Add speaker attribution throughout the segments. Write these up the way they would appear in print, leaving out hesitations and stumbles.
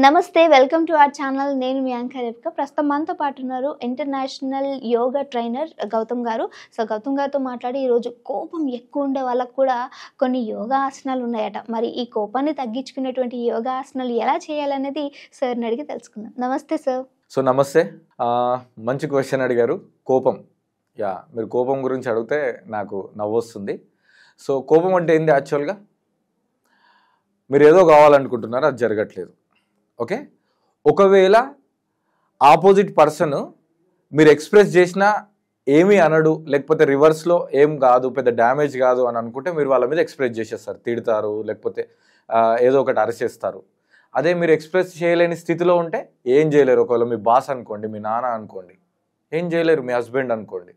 Speaker 1: నమస్తే welcome to our channel. నేను మీ anchor రేవక. ప్రస్తుతం మనతో పాటు ఉన్నారు ఇంటర్నేషనల్ యోగా ట్రైనర్ గౌతమ్ గారు. సో గౌతమ్ గారితో మాట్లాడి ఈరోజు కోపం ఎక్కువ ఉండే వాళ్ళకు కూడా కొన్ని యోగా ఆసనాలు ఉన్నాయట. మరి ఈ కోపాన్ని తగ్గించుకునేటువంటి యోగా ఆసనాలు ఎలా చేయాలనేది సార్ని అడిగి తెలుసుకుందాం. నమస్తే సార్.
Speaker 2: సో నమస్తే. మంచి క్వశ్చన్ అడిగారు. కోపం, మీరు కోపం గురించి అడిగితే నాకు నవ్వొస్తుంది. సో కోపం అంటే ఏంది? యాక్చువల్గా మీరు ఏదో కావాలనుకుంటున్నారు, అది జరగట్లేదు. ఓకే, ఒకవేళ ఆపోజిట్ పర్సన్ మీరు ఎక్స్ప్రెస్ చేసినా ఏమీ అనడు, లేకపోతే రివర్స్లో ఏం కాదు, పెద్ద డ్యామేజ్ కాదు అని అనుకుంటే మీరు వాళ్ళ మీద ఎక్స్ప్రెస్ చేసేస్తారు, తిడతారు, లేకపోతే ఏదో ఒకటి అరిచేస్తారు. అదే మీరు ఎక్స్ప్రెస్ చేయలేని స్థితిలో ఉంటే ఏం చేయలేరు. ఒకవేళ మీ బాస్ అనుకోండి, మీ నాన్న అనుకోండి, ఏం చేయలేరు. మీ హస్బెండ్ అనుకోండి,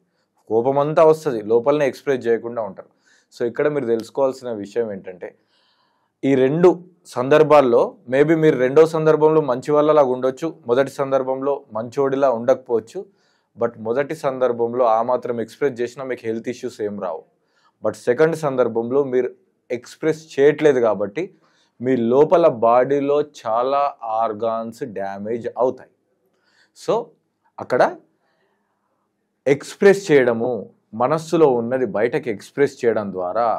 Speaker 2: కోపం అంతా వస్తుంది, లోపలనే ఎక్స్ప్రెస్ చేయకుండా ఉంటారు. సో ఇక్కడ మీరు తెలుసుకోవాల్సిన విషయం ఏంటంటే, ఈ రెండు సందర్భాల్లో మేబీ మీరు రెండో సందర్భంలో మంచి వాళ్ళలాగా ఉండొచ్చు, మొదటి సందర్భంలో మంచోడిలా ఉండకపోవచ్చు. బట్ మొదటి సందర్భంలో ఆ మాత్రం ఎక్స్ప్రెస్ చేసినా మీకు హెల్త్ ఇష్యూస్ ఏం రావు. బట్ సెకండ్ సందర్భంలో మీరు ఎక్స్ప్రెస్ చేయట్లేదు కాబట్టి మీ లోపల బాడీలో చాలా ఆర్గాన్స్ డ్యామేజ్ అవుతాయి. సో అక్కడ ఎక్స్ప్రెస్ చేయడము, మనస్సులో ఉన్నది బయటకి ఎక్స్ప్రెస్ చేయడం ద్వారా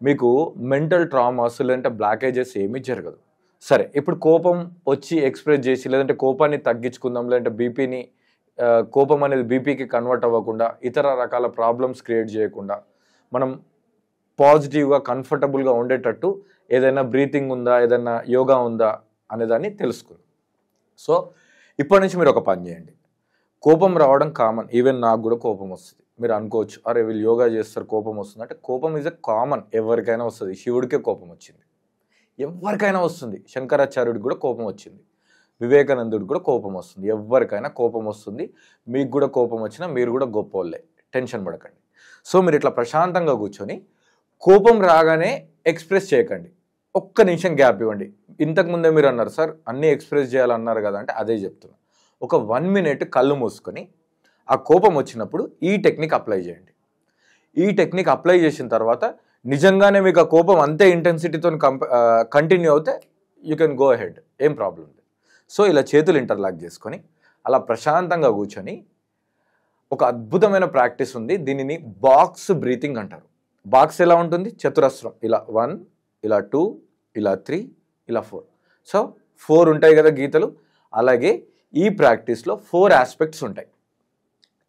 Speaker 2: మీకు మెంటల్ ట్రామాస్ లేదంటే బ్లాకేజెస్ ఏమీ జరగదు. సరే, ఇప్పుడు కోపం వచ్చి ఎక్స్ప్రెస్ చేసి, లేదంటే కోపాన్ని తగ్గించుకుందాం, లేదంటే బీపీని కోపం అనేది బీపీకి కన్వర్ట్ అవ్వకుండా, ఇతర రకాల ప్రాబ్లమ్స్ క్రియేట్ చేయకుండా మనం పాజిటివ్గా కంఫర్టబుల్గా ఉండేటట్టు ఏదైనా బ్రీతింగ్ ఉందా, ఏదైనా యోగా ఉందా అనేదాన్ని తెలుసుకుందాం. సో ఇప్పటి నుంచి మీరు ఒక పని చేయండి. కోపం రావడం కామన్, ఈవెన్ నాకు కూడా కోపం వస్తుంది. మీరు అనుకోవచ్చు, అరే వీళ్ళు యోగా చేస్తారు కోపం వస్తుంది అంటే. కోపం ఈజ్ ఎ కామన్, ఎవరికైనా వస్తుంది. శివుడికే కోపం వచ్చింది, ఎవరికైనా వస్తుంది. శంకరాచార్యుడికి కూడా కోపం వచ్చింది, వివేకానందుడికి కూడా కోపం వస్తుంది, ఎవరికైనా కోపం వస్తుంది. మీకు కూడా కోపం వచ్చినా మీరు కూడా గొప్ప వాళ్ళే, టెన్షన్ పడకండి. సో మీరు ఇట్లా ప్రశాంతంగా కూర్చొని కోపం రాగానే ఎక్స్ప్రెస్ చేయకండి, ఒక్క నిమిషం గ్యాప్ ఇవ్వండి. ఇంతకుముందే మీరు అన్నారు, సార్ అన్నీ ఎక్స్ప్రెస్ చేయాలన్నారు కదా అంటే, అదే చెప్తున్నా. ఒక 1 minute కళ్ళు మూసుకొని ఆ కోపం వచ్చినప్పుడు ఈ టెక్నిక్ అప్లై చేయండి. ఈ టెక్నిక్ అప్లై చేసిన తర్వాత నిజంగానే మీకు ఆ కోపం అంతే ఇంటెన్సిటీతో కంటిన్యూ అవుతే యూ కెన్ గో అహెడ్, ఏం ప్రాబ్లం లేదు. సో ఇలా చేతులు ఇంటర్లాక్ చేసుకొని అలా ప్రశాంతంగా కూర్చొని, ఒక అద్భుతమైన ప్రాక్టీస్ ఉంది, దీనిని బాక్స్ బ్రీతింగ్ అంటారు. బాక్స్ ఎలా ఉంటుంది? చతురస్రం, ఇలా 1, ఇలా 2, ఇలా 3, ఇలా 4. సో 4 ఉంటాయి కదా గీతలు. అలాగే ఈ ప్రాక్టీస్లో 4 ఆస్పెక్ట్స్ ఉంటాయి.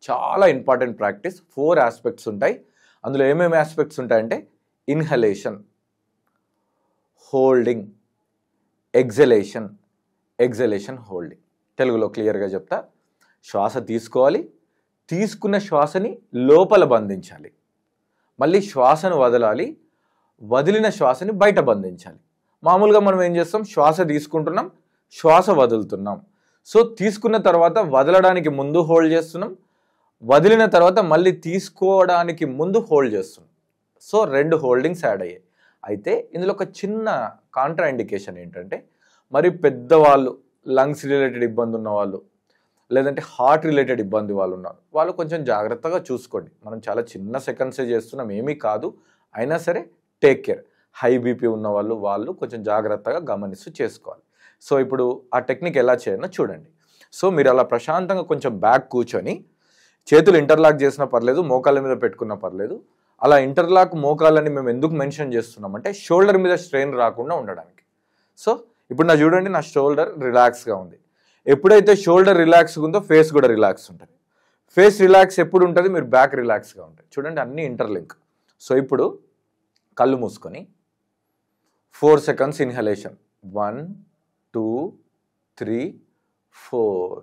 Speaker 2: చాలా ఇంపార్టెంట్ ప్రాక్టీస్. 4 ఆస్పెక్ట్స్ ఉంటాయి. అందులో ఏమేమి ఆస్పెక్ట్స్ ఉంటాయంటే, inhalation, holding, exhalation, exhalation, holding. తెలుగులో క్లియర్గా చెప్తా. శ్వాస తీసుకోవాలి, తీసుకున్న శ్వాసని లోపల బంధించాలి, మళ్ళీ శ్వాసను వదలాలి, వదిలిన శ్వాసని బయట బంధించాలి. మామూలుగా మనం ఏం చేస్తాం, శ్వాస తీసుకుంటున్నాం, శ్వాస వదులుతున్నాం. సో తీసుకున్న తర్వాత వదలడానికి ముందు హోల్డ్ చేస్తున్నాం, వదిలిన తర్వాత మళ్ళీ తీసుకోవడానికి ముందు హోల్డ్ చేస్తున్నాం. సో 2 హోల్డింగ్స్ యాడ్ అయ్యాయి. అయితే ఇందులో ఒక చిన్న కాంట్రా ఇండికేషన్ ఏంటంటే, మరి పెద్దవాళ్ళు, లంగ్స్ రిలేటెడ్ ఇబ్బంది ఉన్న వాళ్ళు, లేదంటే హార్ట్ రిలేటెడ్ ఇబ్బంది వాళ్ళు ఉన్నారు, వాళ్ళు కొంచెం జాగ్రత్తగా చూసుకోండి. మనం చాలా చిన్న సెకండ్సే చేస్తున్నాం, ఏమీ కాదు. అయినా సరే టేక్ కేర్. హై బీపీ ఉన్న వాళ్ళు కొంచెం జాగ్రత్తగా గమనిస్తూ చేసుకోవాలి. సో ఇప్పుడు ఆ టెక్నిక్ ఎలా చేయాలో చూడండి. సో మీరు అలా ప్రశాంతంగా కొంచెం బ్యాక్ కూర్చొని, చేతులు ఇంటర్లాక్ చేసినా పర్లేదు, మోకాళ్ళ మీద పెట్టుకున్నా పర్లేదు. అలా ఇంటర్లాక్ మోకాళ్ళని మేము ఎందుకు మెన్షన్ చేస్తున్నామంటే, షోల్డర్ మీద స్ట్రెయిన్ రాకుండా ఉండడానికి. సో ఇప్పుడు చూడండి, నా షోల్డర్ రిలాక్స్గా ఉంది. ఎప్పుడైతే షోల్డర్ రిలాక్స్గా ఉందో ఫేస్ కూడా రిలాక్స్ ఉంటుంది. ఫేస్ రిలాక్స్ ఎప్పుడు ఉంటుంది? మీరు బ్యాక్ రిలాక్స్గా ఉంటుంది. చూడండి, అన్నీ ఇంటర్లింక్. సో ఇప్పుడు కళ్ళు మూసుకొని 4 seconds inhalation, 1, 2, 3, 4.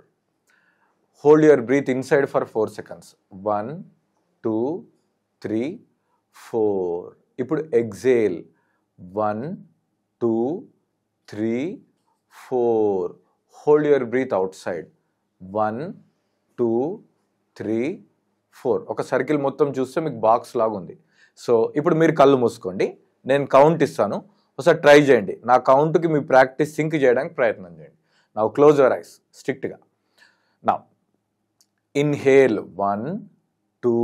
Speaker 2: Hold your breath inside for 4 seconds. 1, 2, 3, 4. ఇప్పుడు exhale, 1, 2, 3, 4. Hold your breath outside. 1, 2, 3, 4. ఒక సర్కిల్ మొత్తం చూస్తే మీకు బాక్స్ లాగా ఉంది. సో ఇప్పుడు మీరు కళ్ళు మూసుకోండి, నేను కౌంట్ ఇస్తాను, ఒకసారి ట్రై చేయండి. నా కౌంట్కి మీ ప్రాక్టీస్ సింక్ చేయడానికి ప్రయత్నం చేయండి. నౌ క్లోజ్ యువర్ ఐస్ స్ట్రిక్ట్గా. Now inhale, 1, 2,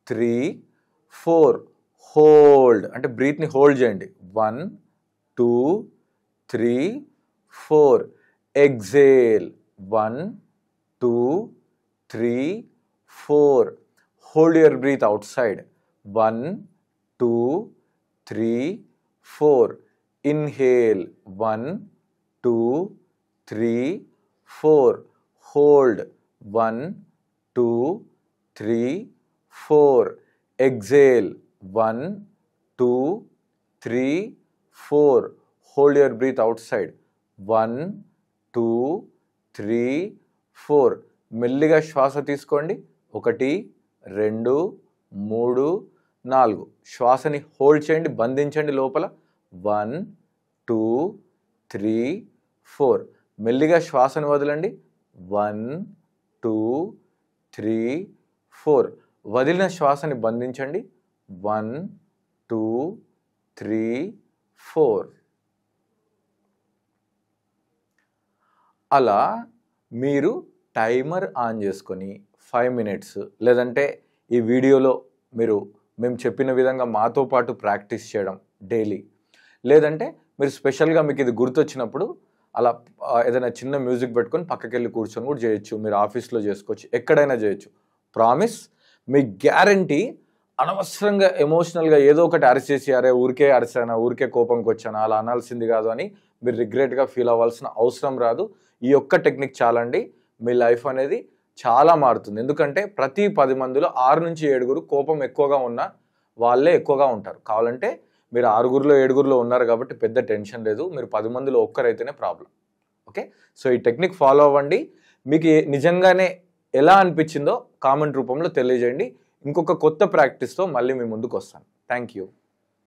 Speaker 2: 3, 4. హోల్డ్ అంటే బ్రీత్ని హోల్డ్ చేయండి. 1, 2, 3, 4. Exhale. 1, 2, 3, 4. Hold your breath outside. 1, 2, 3, 4. Inhale. 1, 2, 3, 4. Hold. 1, 2, 3, 4. Exhale. 1, 2, 3, 4. Hold your breath outside. 1, 2, 3, 4. మెల్లిగా శ్వాస తీసుకోండి. 1, 2, 3, 4. శ్వాసని హోల్డ్ చేయండి, బంధించండి లోపల. 1, 2, 3, 4. మెల్లిగా శ్వాసను వదలండి. 1, 2, 3, 4. వదిలిన శ్వాసని బంధించండి. 1, 2, 3, 4. అలా మీరు టైమర్ ఆన్ చేసుకొని 5 minutes, లేదంటే ఈ వీడియోలో మేము చెప్పిన విధంగా మాతో పాటు ప్రాక్టీస్ చేయడం డైలీ, లేదంటే మీరు స్పెషల్గా మీకు ఇది గుర్తొచ్చినప్పుడు అలా ఏదైనా చిన్న మ్యూజిక్ పెట్టుకొని పక్కకి వెళ్ళి కూర్చొని కూడా చేయొచ్చు. మీరు ఆఫీస్లో చేసుకోవచ్చు, ఎక్కడైనా చేయొచ్చు. ప్రామిస్, మీ గ్యారంటీ అనవసరంగా ఎమోషనల్గా ఏదో ఒకటి అరిచేసి, అరే ఊరికే అరిచానా, ఊరికే కోపంకి వచ్చానా, అలా అనాల్సింది కాదు అని మీరు రిగ్రెట్గా ఫీల్ అవ్వాల్సిన అవసరం రాదు. ఈ ఒక్క టెక్నిక్ చాలండి, మీ లైఫ్ అనేది చాలా మారుతుంది. ఎందుకంటే ప్రతి 10 మందిలో 6 నుంచి 7 కోపం ఎక్కువగా ఉన్న వాళ్ళే ఎక్కువగా ఉంటారు. కావాలంటే మీరు 6గురిలో 7గురిలో ఉన్నారు కాబట్టి పెద్ద టెన్షన్ లేదు. మీరు 10 మందిలో ఒక్కరైతేనే ప్రాబ్లం. ఓకే, సో ఈ టెక్నిక్ ఫాలో అవ్వండి. మీకు నిజంగానే ఎలా అనిపించిందో కామెంట్ రూపంలో తెలియజేయండి. ఇంకొక కొత్త ప్రాక్టీస్తో మళ్ళీ మీ ముందుకు వస్తాను. Thank you.